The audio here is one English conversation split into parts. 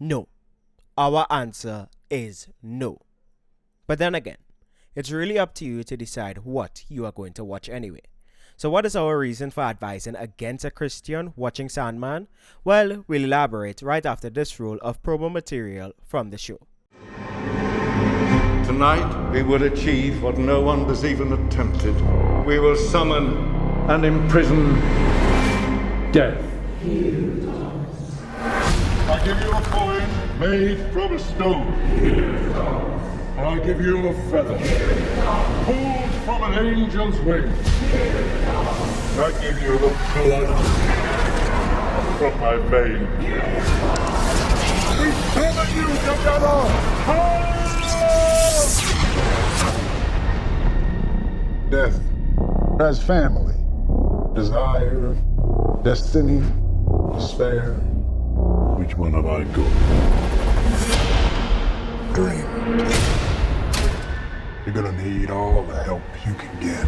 No. Our answer is no. But then again, it's really up to you to decide what you are going to watch anyway. So what is our reason for advising against a Christian watching Sandman? Well, we'll elaborate right after this roll of promo material from the show. Tonight we will achieve what no one has even attempted. We will summon and imprison death. I give you a coin made from a stone. I give you a feather pulled from an angel's wing. I give you the blood from my vein. We summon you together! Death has family, desire, destiny, despair. Which one have I got? Dream. You're gonna need all the help you can get.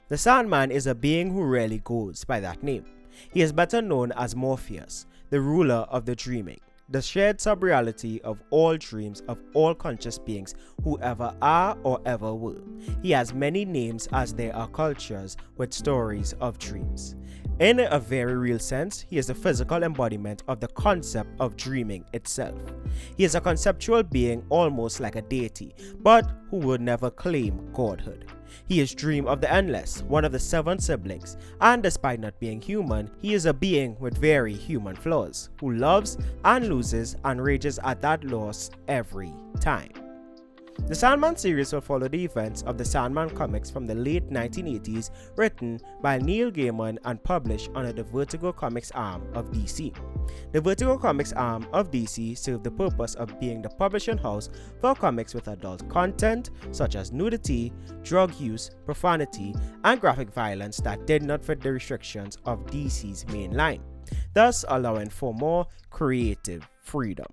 The Sandman is a being who rarely goes by that name. He is better known as Morpheus, the ruler of the dreaming, the shared sub-reality of all dreams of all conscious beings who ever are or ever were. He has many names as there are cultures with stories of dreams. In a very real sense, he is the physical embodiment of the concept of dreaming itself. He is a conceptual being almost like a deity, but who would never claim godhood. He is Dream of the Endless, one of the 7 siblings, and despite not being human, he is a being with very human flaws, who loves and loses and rages at that loss every time. The Sandman series will follow the events of the Sandman comics from the late 1980s, written by Neil Gaiman and published under the Vertigo Comics arm of DC. The Vertigo Comics arm of DC served the purpose of being the publishing house for comics with adult content such as nudity, drug use, profanity, and graphic violence that did not fit the restrictions of DC's main line, thus allowing for more creative freedom.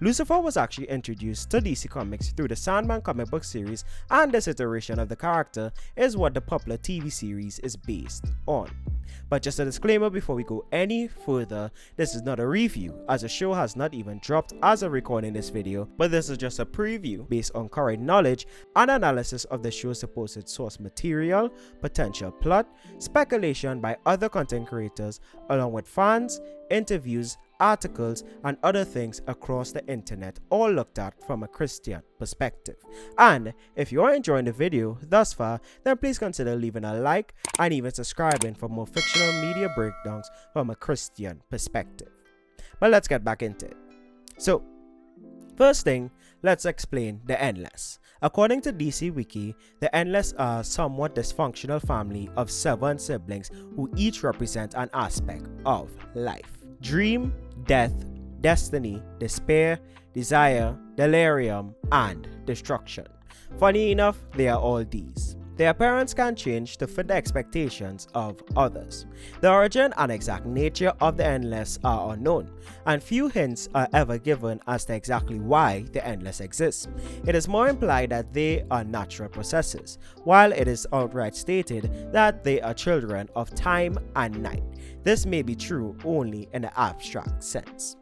Lucifer was actually introduced to DC Comics through the Sandman comic book series, and this iteration of the character is what the popular TV series is based on. But just a disclaimer before we go any further, this is not a review, as the show has not even dropped as of recording this video, but this is just a preview based on current knowledge and analysis of the show's supposed source material, potential plot, speculation by other content creators, along with fans, interviews, articles, and other things across the internet, all looked at from a Christian perspective. And if you are enjoying the video thus far, then please consider leaving a like and even subscribing for more fictional media breakdowns from a Christian perspective. But let's get back into it. So, first thing, let's explain the Endless. According to DC Wiki, the Endless are a somewhat dysfunctional family of 7 siblings who each represent an aspect of life. Dream, death, destiny, despair, desire, delirium, and destruction. Funny enough, they are all these. Their appearance can change to fit the expectations of others. The origin and exact nature of the Endless are unknown, and few hints are ever given as to exactly why the Endless exists. It is more implied that they are natural processes, while it is outright stated that they are children of time and night. This may be true only in the abstract sense.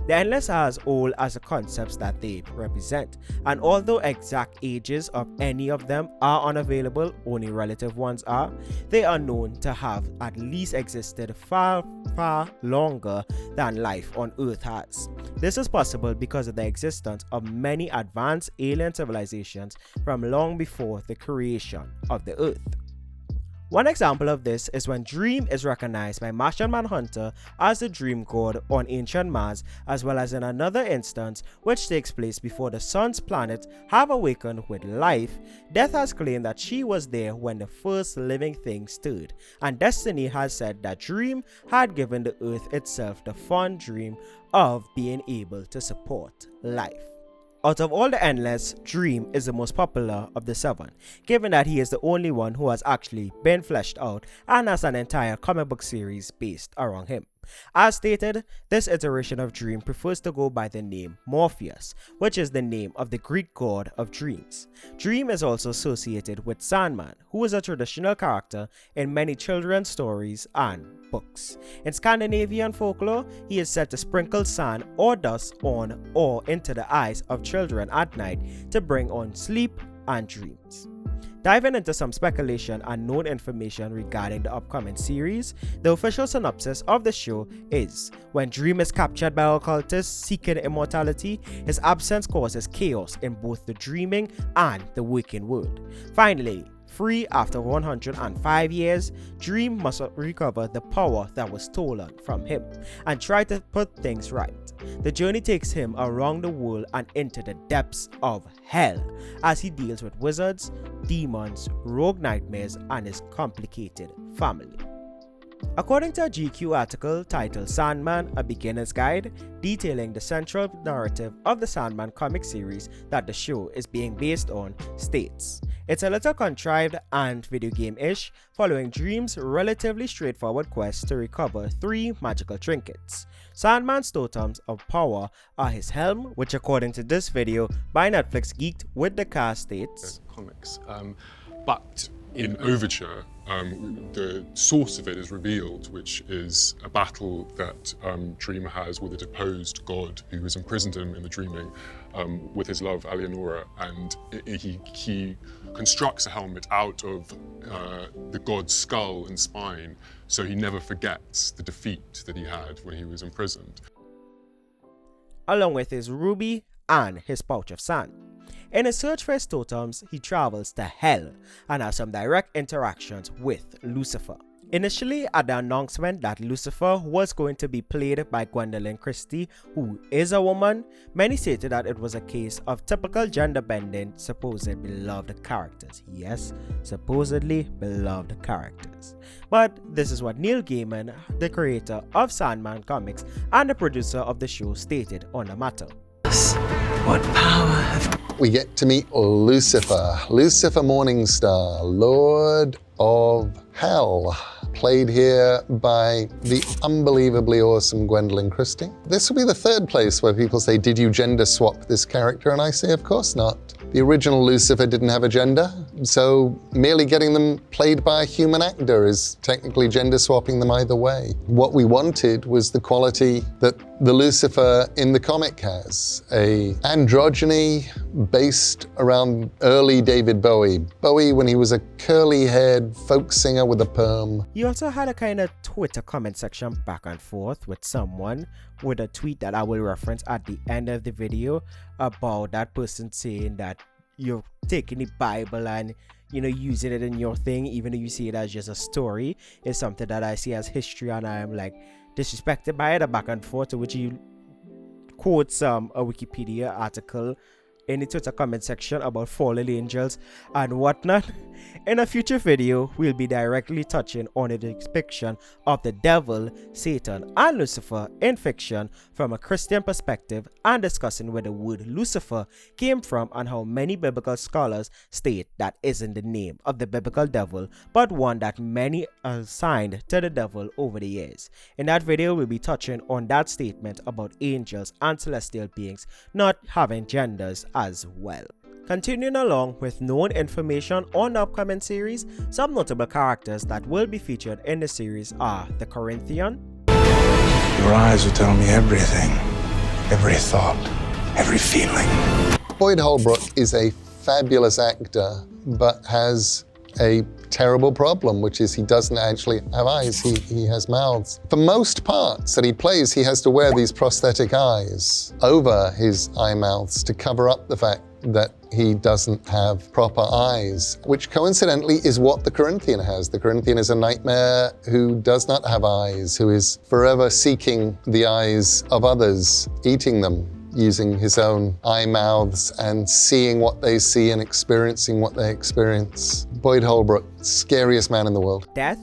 The Endless are as old as the concepts that they represent, and although exact ages of any of them are unavailable, only relative ones are, they are known to have at least existed far longer than life on Earth has. This is possible because of the existence of many advanced alien civilizations from long before the creation of the Earth. One example of this is when Dream is recognized by Martian Manhunter as the Dream God on ancient Mars, as well as in another instance which takes place before the Sun's planets have awakened with life. Death has claimed that she was there when the first living thing stirred, and Destiny has said that Dream had given the Earth itself the fond dream of being able to support life. Out of all the Endless, Dream is the most popular of the 7, given that he is the only one who has actually been fleshed out and has an entire comic book series based around him. As stated, this iteration of Dream prefers to go by the name Morpheus, which is the name of the Greek god of dreams. Dream is also associated with Sandman, who is a traditional character in many children's stories and books. In Scandinavian folklore, he is said to sprinkle sand or dust on or into the eyes of children at night to bring on sleep and dreams. Diving into some speculation and known information regarding the upcoming series, the official synopsis of the show is: when Dream is captured by occultists seeking immortality, his absence causes chaos in both the dreaming and the waking world. Finally, free after 105 years, Dream must recover the power that was stolen from him and try to put things right. The journey takes him around the world and into the depths of hell as he deals with wizards, demons, rogue nightmares, and his complicated family. According to a GQ article titled Sandman, A Beginner's Guide, detailing the central narrative of the Sandman comic series that the show is being based on, states, it's a little contrived and video game-ish, following Dream's relatively straightforward quest to recover 3 magical trinkets. Sandman's totems of power are his helm, which according to this video by Netflix Geeked with the Cast states, comics, but in Overture, the source of it is revealed, which is a battle that Dream has with a deposed god who has imprisoned him in the dreaming with his love, Alienora, and he constructs a helmet out of the god's skull and spine, so he never forgets the defeat that he had when he was imprisoned. Along with his ruby and his pouch of sand. In his search for his totems, he travels to hell and has some direct interactions with Lucifer. Initially, at the announcement that Lucifer was going to be played by Gwendolyn Christie, who is a woman, many stated that it was a case of typical gender-bending, supposed beloved characters. Yes, supposedly beloved characters. But this is what Neil Gaiman, the creator of Sandman comics and the producer of the show, stated on the matter. What power have... We get to meet Lucifer, Lucifer Morningstar, Lord of Hell, played here by the unbelievably awesome Gwendolyn Christie. This will be the 3rd place where people say, did you gender swap this character? And I say, of course not. The original Lucifer didn't have a gender, so merely getting them played by a human actor is technically gender swapping them either way. What we wanted was the quality that the Lucifer in the comic has, a androgyny based around early David Bowie. Bowie when he was a curly-haired folk singer with a perm. He also had a kind of Twitter comment section back and forth with someone with a tweet that I will reference at the end of the video about that person saying that you're taking the Bible and using it in your thing, even though you see it as just a story, is something that I see as history, and I am like disrespected by it. A back and forth to which he quotes a Wikipedia article in the Twitter comment section about fallen angels and whatnot. In a future video, we'll be directly touching on the depiction of the devil, Satan, and Lucifer in fiction from a Christian perspective and discussing where the word Lucifer came from and how many biblical scholars state that isn't the name of the biblical devil, but one that many assigned to the devil over the years. In that video, we'll be touching on that statement about angels and celestial beings not having genders as well. Continuing along with known information on the upcoming series, some notable characters that will be featured in the series are the Corinthian. Your eyes will tell me everything. Every thought, every feeling. Boyd Holbrook is a fabulous actor, but has a terrible problem, which is he doesn't actually have eyes, he has mouths. For most parts that he plays, he has to wear these prosthetic eyes over his eye mouths to cover up the fact that he doesn't have proper eyes, which coincidentally is what the Corinthian has. The Corinthian is a nightmare who does not have eyes, who is forever seeking the eyes of others, eating them, using his own eye mouths and seeing what they see and experiencing what they experience. Boyd Holbrook, scariest man in the world. Death.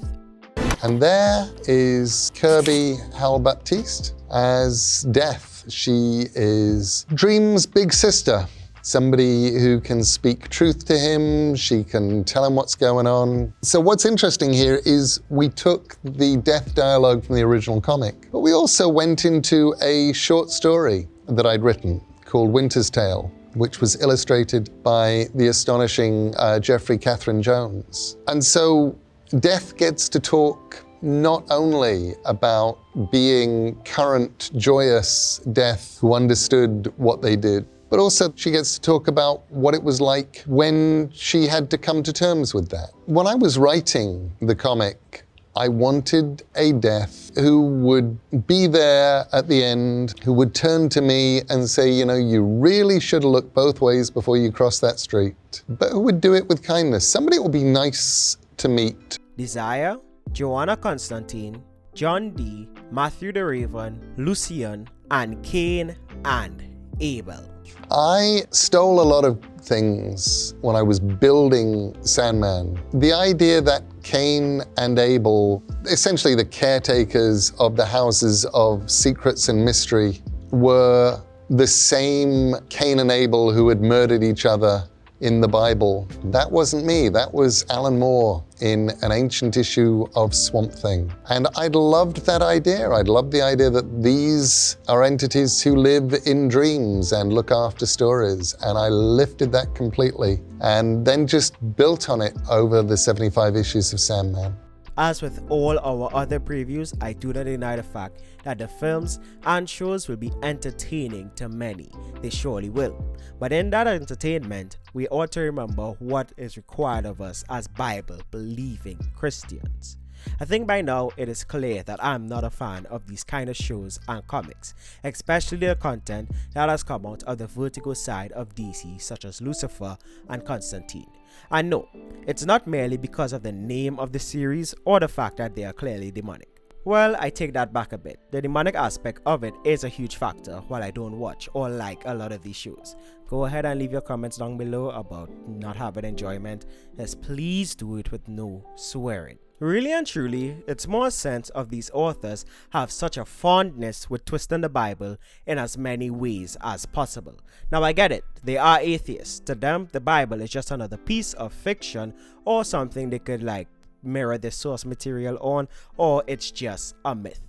And there is Kirby Hal-Baptiste as Death. She is Dream's big sister. somebody who can speak truth to him. She can tell him what's going on. So what's interesting here is we took the death dialogue from the original comic, but we also went into a short story that I'd written called Winter's Tale, which was illustrated by the astonishing Jeffrey Catherine Jones. And so Death gets to talk not only about being current, joyous Death who understood what they did, but also she gets to talk about what it was like when she had to come to terms with that. When I was writing the comic, I wanted a Death who would be there at the end, who would turn to me and say, you know, you really should look both ways before you cross that street, but who would do it with kindness. Somebody who would be nice to meet. Desire, Joanna Constantine, John Dee, Matthew the Raven, Lucian, and Cain and Abel. I stole a lot of things when I was building Sandman. The idea that Cain and Abel, essentially the caretakers of the houses of secrets and mystery, were the same Cain and Abel who had murdered each other in the Bible. That wasn't me. That was Alan Moore in an ancient issue of Swamp Thing. And I'd loved that idea. I'd loved the idea that these are entities who live in dreams and look after stories. And I lifted that completely and then just built on it over the 75 issues of Sandman. As with all our other previews, I do not deny the fact that the films and shows will be entertaining to many. They surely will. But in that entertainment, we ought to remember what is required of us as Bible-believing Christians. I think by now it is clear that I'm not a fan of these kind of shows and comics, especially the content that has come out of the vertical side of DC, such as Lucifer and Constantine. And no, it's not merely because of the name of the series or the fact that they are clearly demonic. Well, I take that back a bit. The demonic aspect of it is a huge factor while I don't watch or like a lot of these shows. Go ahead and leave your comments down below about not having enjoyment, as please do it with no swearing. Really and truly, it's more a sense of these authors have such a fondness with twisting the Bible in as many ways as possible. Now I get it, they are atheists. To them, the Bible is just another piece of fiction or something they could like mirror the source material on, or it's just a myth.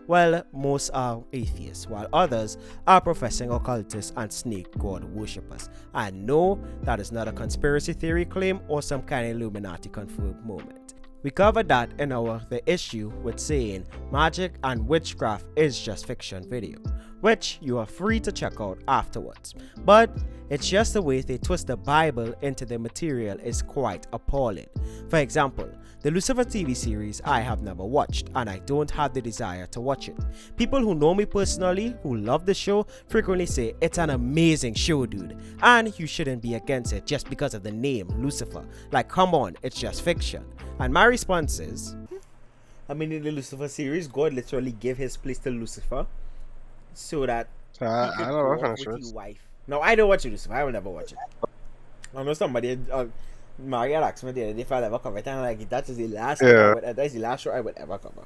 Well, most are atheists, while others are professing occultists and snake god worshippers. And no, that is not a conspiracy theory claim or some kind of Illuminati confirmed moment. We covered that in our The Issue with saying magic and witchcraft is just fiction video, which you are free to check out afterwards. But it's just the way they twist the Bible into the material is quite appalling. For example, the Lucifer TV series I have never watched, and I don't have the desire to watch it. People who know me personally, who love the show, frequently say it's an amazing show, dude, and you shouldn't be against it just because of the name Lucifer. Like, come on, it's just fiction. And my response is, I mean, in the Lucifer series, God literally gave his place to Lucifer so that he I could don't go know off with his wife. No, I don't watch Lucifer. I will never watch it. I know somebody, Maria asked me the other day if I'll ever cover it, and I'm like, that is the last that is the last show I would ever cover.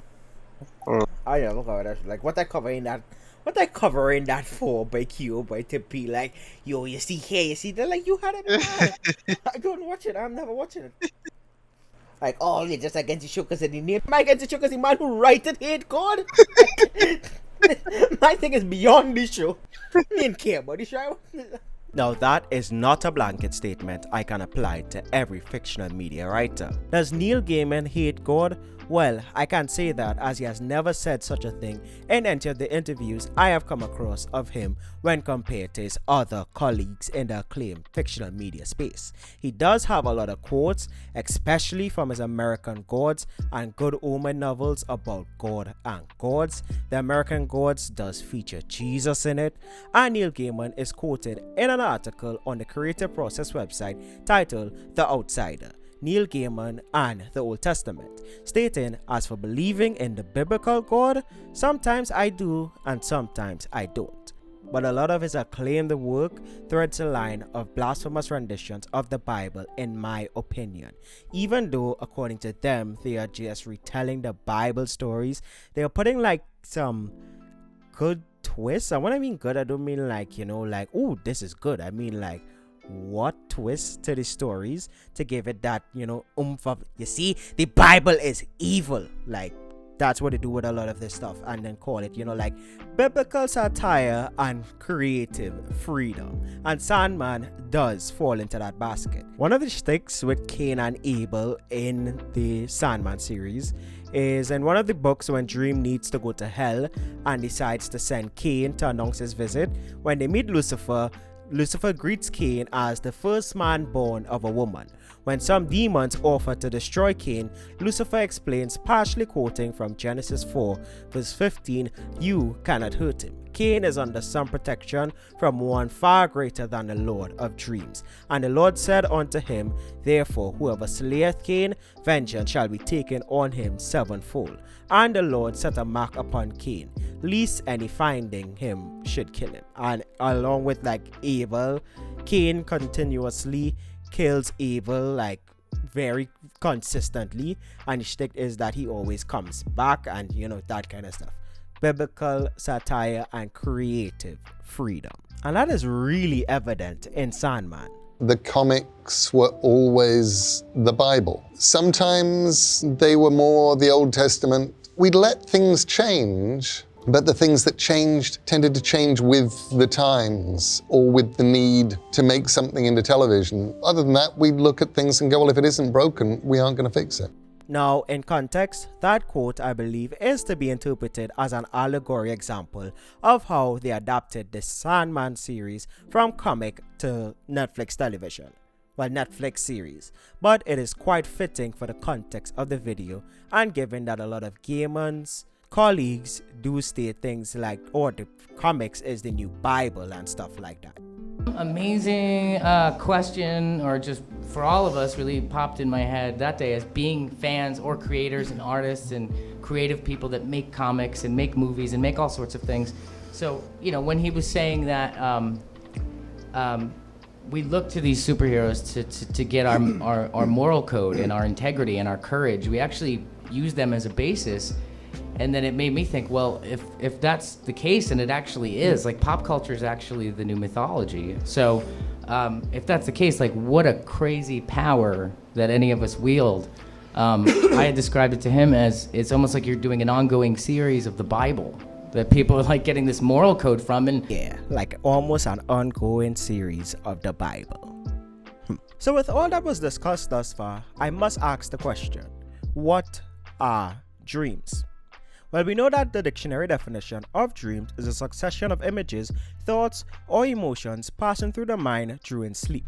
I never cover that show. Like, what I covering that for by Q, by to be like, yo, you see here, you see, they're like, you had it. I don't watch it. I'm never watching it. Like, oh, you're just against the show because of the name. Am I against the show because the man who wrote it hate God? My thing is beyond the show. I didn't care about the show. Now that is not a blanket statement I can apply to every fictional media writer. Does Neil Gaiman hate God? Well, I can't say that, as he has never said such a thing in any of the interviews I have come across of him when compared to his other colleagues in the acclaimed fictional media space. He does have a lot of quotes, especially from his American Gods and Good Omen novels about God and gods. The American Gods does feature Jesus in it, and Neil Gaiman is quoted in an article on the Creative Process website titled The Outsider, Neil Gaiman and the Old Testament, stating, as for believing in the biblical God, sometimes I do and sometimes I don't. But a lot of his acclaimed work threads a line of blasphemous renditions of the Bible, in my opinion. Even though, according to them, they are just retelling the Bible stories, they are putting like some good twists. And when I mean good, I don't mean like, you know, like, oh, this is good. I mean like, what twist to the stories to give it that, oomph of, you see, the Bible is evil. Like, that's what they do with a lot of this stuff, and then call it, like biblical satire and creative freedom. And Sandman does fall into that basket. One of the shticks with Cain and Abel in the Sandman series is in one of the books when Dream needs to go to hell and decides to send Cain to announce his visit. When they meet Lucifer, Lucifer greets Cain as the first man born of a woman. When some demons offer to destroy Cain, Lucifer explains, partially quoting from Genesis 4 verse 15, "You cannot hurt him." Cain is under some protection from one far greater than the Lord of Dreams. And the Lord said unto him, "Therefore whoever slayeth Cain, vengeance shall be taken on him sevenfold." And the Lord set a mark upon Cain, lest any finding him should kill him. And along with Abel, Cain continuously kills Abel very consistently, and the shtick is that he always comes back, and that kind of stuff. Biblical satire and creative freedom, and that is really evident in Sandman. The comics were always the Bible. Sometimes they were more the Old Testament. We'd let things change, but the things that changed tended to change with the times or with the need to make something into television. Other than that, we'd look at things and go, well, if it isn't broken, we aren't going to fix it. Now, in context, that quote, I believe, is to be interpreted as an allegory example of how they adapted the Sandman series from comic to Netflix television. Well, Netflix series. But it is quite fitting for the context of the video, and given that a lot of Gaiman's colleagues do state things like, the comics is the new Bible and stuff like that. Amazing question, or just for all of us, really popped in my head that day as being fans or creators and artists and creative people that make comics and make movies and make all sorts of things. So, when he was saying that we look to these superheroes to get our moral code and our integrity and our courage, we actually use them as a basis. And then it made me think, well, if that's the case, and it actually is, pop culture is actually the new mythology. So if that's the case, what a crazy power that any of us wield. I had described it to him as, it's almost like you're doing an ongoing series of the Bible that people are getting this moral code from. And yeah, almost an ongoing series of the Bible. So with all that was discussed thus far, I must ask the question, what are dreams? Well, we know that the dictionary definition of dreams is a succession of images, thoughts, or emotions passing through the mind during sleep.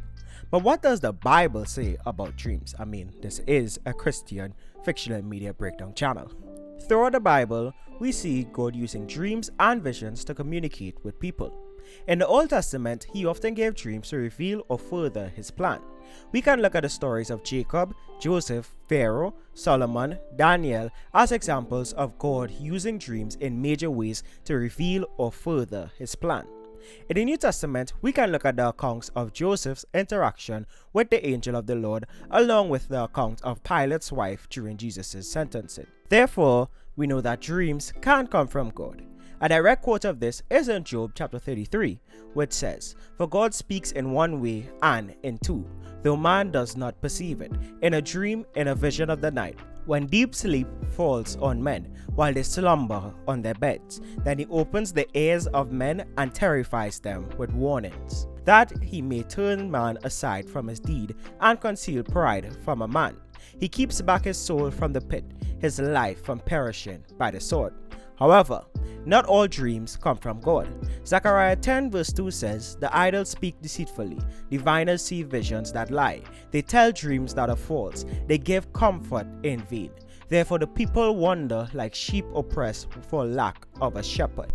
But what does the Bible say about dreams? I mean, this is a Christian fictional media breakdown channel. Throughout the Bible, we see God using dreams and visions to communicate with people. In the Old Testament, he often gave dreams to reveal or further his plan. We can look at the stories of Jacob, Joseph, Pharaoh, Solomon, Daniel as examples of God using dreams in major ways to reveal or further his plan. In the New Testament, we can look at the accounts of Joseph's interaction with the angel of the Lord, along with the account of Pilate's wife during Jesus' sentencing. Therefore, we know that dreams can come from God. A direct quote of this is in Job chapter 33, which says, "For God speaks in one way and in two, though man does not perceive it, in a dream, in a vision of the night, when deep sleep falls on men, while they slumber on their beds. Then he opens the ears of men and terrifies them with warnings, that he may turn man aside from his deed and conceal pride from a man. He keeps back his soul from the pit, his life from perishing by the sword." However, not all dreams come from God. Zechariah 10 verse 2 says, "The idols speak deceitfully, diviners see visions that lie. They tell dreams that are false, they give comfort in vain. Therefore the people wander like sheep oppressed for lack of a shepherd."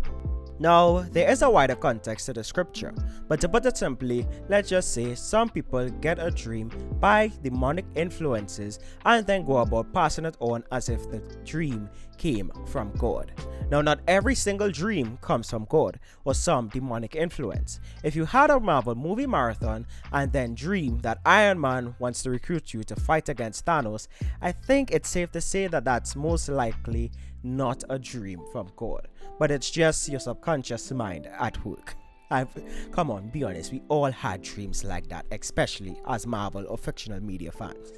Now, there is a wider context to the scripture, but to put it simply, let's just say some people get a dream by demonic influences and then go about passing it on as if the dream came from God. Now, not every single dream comes from God or some demonic influence. If you had a Marvel movie marathon and then dream that Iron Man wants to recruit you to fight against Thanos, I think it's safe to say that that's most likely not a dream from God, but it's just your subconscious mind at work. Come on, be honest, we all had dreams like that, especially as Marvel or fictional media fans.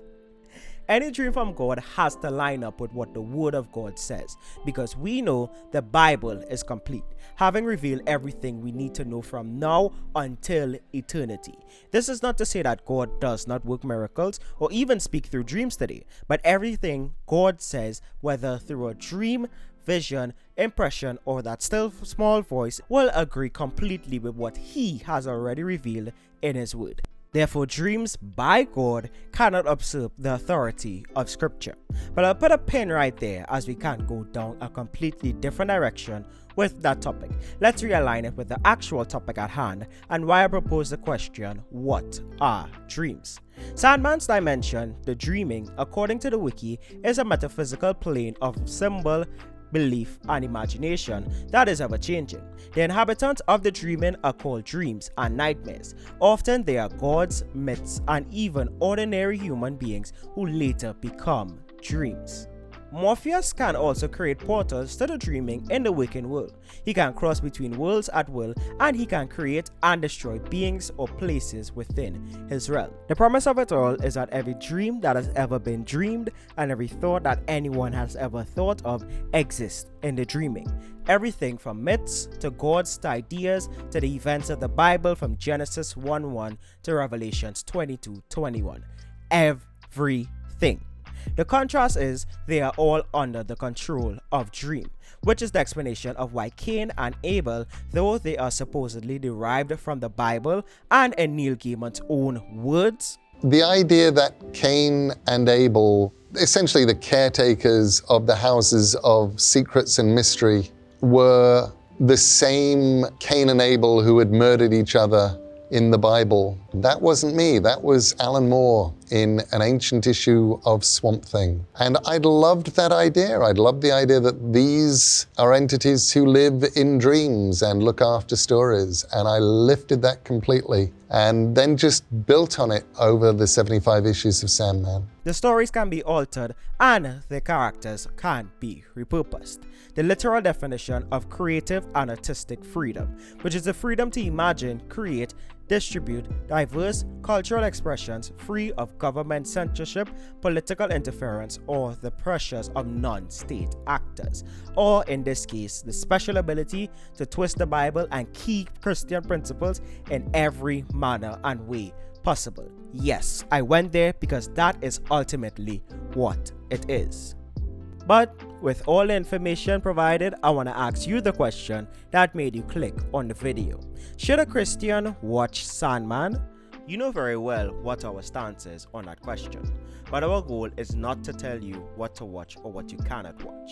Any dream from God has to line up with what the Word of God says, because we know the Bible is complete, having revealed everything we need to know from now until eternity. This is not to say that God does not work miracles or even speak through dreams today, but everything God says, whether through a dream, vision, impression, or that still small voice, will agree completely with what He has already revealed in His Word. Therefore, dreams by God cannot usurp the authority of Scripture. But I'll put a pin right there, as we can't go down a completely different direction with that topic. Let's realign it with the actual topic at hand and why I propose the question, what are dreams? Sandman's dimension, the dreaming, according to the wiki, is a metaphysical plane of symbol, belief, and imagination that is ever changing. The inhabitants of the dreaming are called dreams and nightmares. Often they are gods, myths, and even ordinary human beings who later become dreams. Morpheus can also create portals to the dreaming in the waking world. He can cross between worlds at will, and he can create and destroy beings or places within his realm. The promise of it all is that every dream that has ever been dreamed and every thought that anyone has ever thought of exists in the dreaming. Everything from myths to gods to ideas to the events of the Bible, from Genesis 1:1 to Revelations 22:21. Everything. The contrast is they are all under the control of dream, which is the explanation of why Cain and Abel, though they are supposedly derived from the Bible and in Neil Gaiman's own words. The idea that Cain and Abel, essentially the caretakers of the houses of secrets and mystery, were the same Cain and Abel who had murdered each other in the Bible. That wasn't me. That was Alan Moore in an ancient issue of Swamp Thing. And I loved that idea. I loved the idea that these are entities who live in dreams and look after stories. And I lifted that completely and then just built on it over the 75 issues of Sandman. The stories can be altered and the characters can be repurposed. The literal definition of creative and artistic freedom, which is the freedom to imagine, create, distribute diverse cultural expressions free of government censorship, political interference, or the pressures of non-state actors, or in this case, the special ability to twist the Bible and keep Christian principles in every manner and way possible. Yes, I went there because that is ultimately what it is. But with all the information provided, I want to ask you the question that made you click on the video. Should a Christian watch Sandman? You know very well what our stance is on that question, but our goal is not to tell you what to watch or what you cannot watch,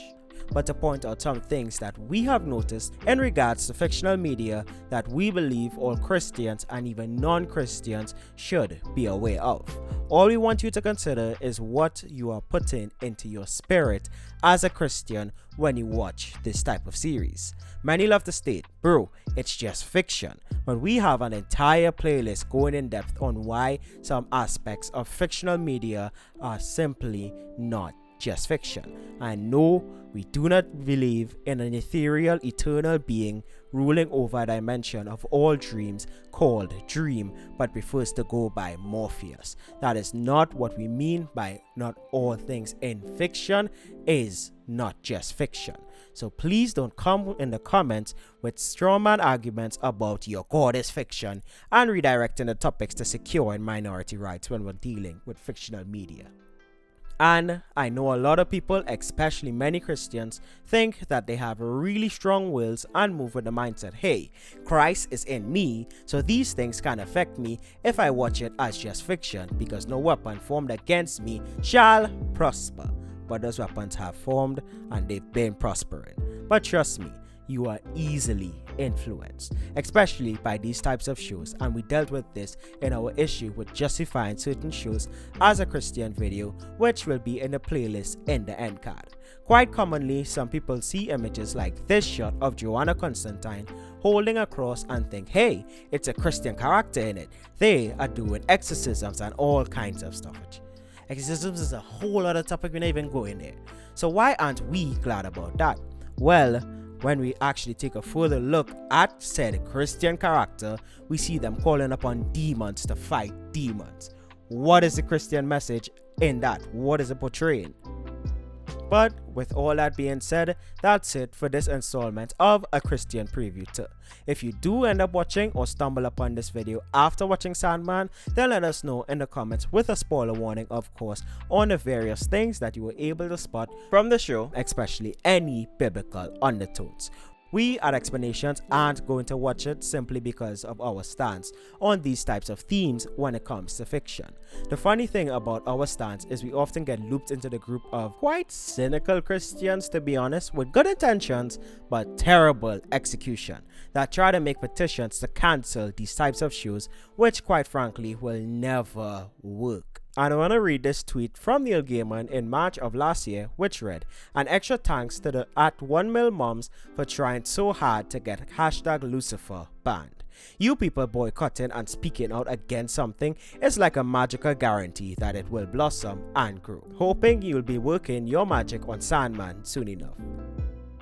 but to point out some things that we have noticed in regards to fictional media that we believe all Christians and even non-Christians should be aware of. All we want you to consider is what you are putting into your spirit as a Christian when you watch this type of series. Many love to state, bro, it's just fiction, but we have an entire playlist going in depth on why some aspects of fictional media are simply not just fiction. And no, we do not believe in an ethereal, eternal being ruling over a dimension of all dreams called dream, but prefers to go by Morpheus. That is not what we mean by not all things in fiction is not just fiction. So please don't come in the comments with strawman arguments about your God is fiction and redirecting the topics to secure minority rights when we're dealing with fictional media. And I know a lot of people, especially many Christians, think that they have really strong wills and move with the mindset, hey, Christ is in me, so these things can affect me if I watch it as just fiction, because no weapon formed against me shall prosper. But those weapons have formed and they've been prospering. But trust me, you are easily influenced, especially by these types of shows, and we dealt with this in our issue with justifying certain shows as a Christian video, which will be in the playlist in the end card. Quite commonly, some people see images like this shot of Joanna Constantine holding a cross and think, hey, it's a Christian character in it. They are doing exorcisms and all kinds of stuff. Exorcisms is a whole other topic, we're not even going there. So why aren't we glad about that? Well, When we actually take a further look at said Christian character, we see them calling upon demons to fight demons. What is the Christian message in that? What is it portraying? But with all that being said, that's it for this installment of A Christian Preview Tour. If you do end up watching or stumble upon this video after watching Sandman, then let us know in the comments with a spoiler warning, of course, on the various things that you were able to spot from the show, especially any biblical undertones. We at Xplanations aren't going to watch it simply because of our stance on these types of themes when it comes to fiction. The funny thing about our stance is we often get looped into the group of quite cynical Christians, to be honest, with good intentions but terrible execution, that try to make petitions to cancel these types of shows, which quite frankly will never work. And I want to read this tweet from Neil Gaiman in March of last year, which read, "An extra thanks to the @1milmoms for trying so hard to get #Lucifer banned. You people boycotting and speaking out against something is like a magical guarantee that it will blossom and grow. Hoping you'll be working your magic on Sandman soon enough."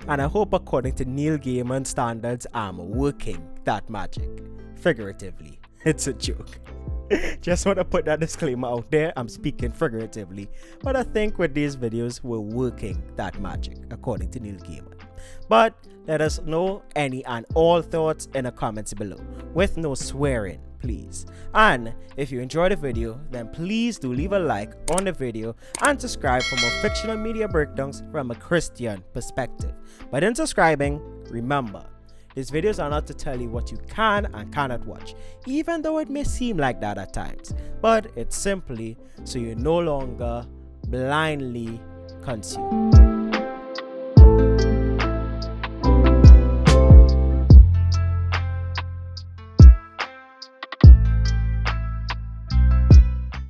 And I hope according to Neil Gaiman standards, I'm working that magic. Figuratively. It's a joke. Just want to put that disclaimer out there. I'm speaking figuratively, but I think with these videos we're working that magic according to Neil Gaiman. But let us know any and all thoughts in the comments below, with no swearing, please. And if you enjoyed the video, then please do leave a like on the video and subscribe for more fictional media breakdowns from a Christian perspective. But in subscribing, remember, these videos are not to tell you what you can and cannot watch, even though it may seem like that at times, but it's simply so you no longer blindly consume.